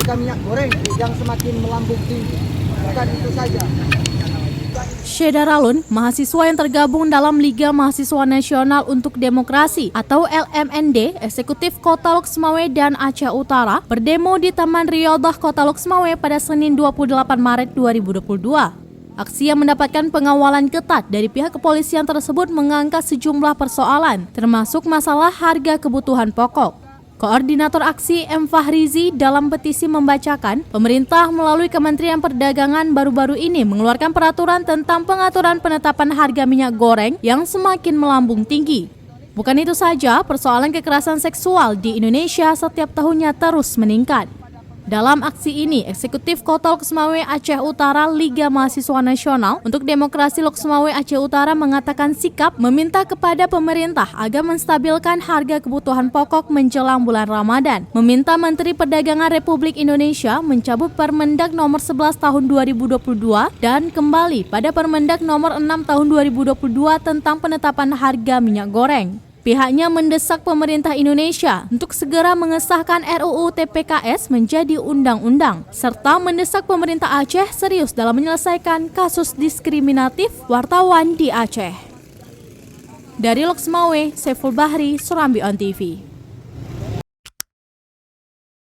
harga minyak goreng yang semakin melambung tinggi. Bukan itu saja. Syeda Ralun, mahasiswa yang tergabung dalam Liga Mahasiswa Nasional untuk Demokrasi atau LMND, Eksekutif Kota Lok Sumawe dan Aceh Utara, berdemo di Taman Riyadhah Kota Lok Sumawe pada Senin 28 Maret 2022. Aksi yang mendapatkan pengawalan ketat dari pihak kepolisian tersebut mengangkat sejumlah persoalan, termasuk masalah harga kebutuhan pokok. Koordinator aksi M. Fahrizi dalam petisi membacakan, pemerintah melalui Kementerian Perdagangan baru-baru ini mengeluarkan peraturan tentang pengaturan penetapan harga minyak goreng yang semakin melambung tinggi. Bukan itu saja, persoalan kekerasan seksual di Indonesia setiap tahunnya terus meningkat. Dalam aksi ini, Eksekutif Kota Lok Sumawe Aceh Utara Liga Mahasiswa Nasional untuk Demokrasi Lok Sumawe Aceh Utara mengatakan sikap meminta kepada pemerintah agar menstabilkan harga kebutuhan pokok menjelang bulan Ramadan, meminta Menteri Perdagangan Republik Indonesia mencabut Permendak nomor 11 tahun 2022 dan kembali pada Permendak nomor 6 tahun 2022 tentang penetapan harga minyak goreng. Pihaknya mendesak pemerintah Indonesia untuk segera mengesahkan RUU TPKS menjadi undang-undang, serta mendesak pemerintah Aceh serius dalam menyelesaikan kasus diskriminatif wartawan di Aceh. Dari Lok Sumawe, Saiful Bahri, Surambi On TV.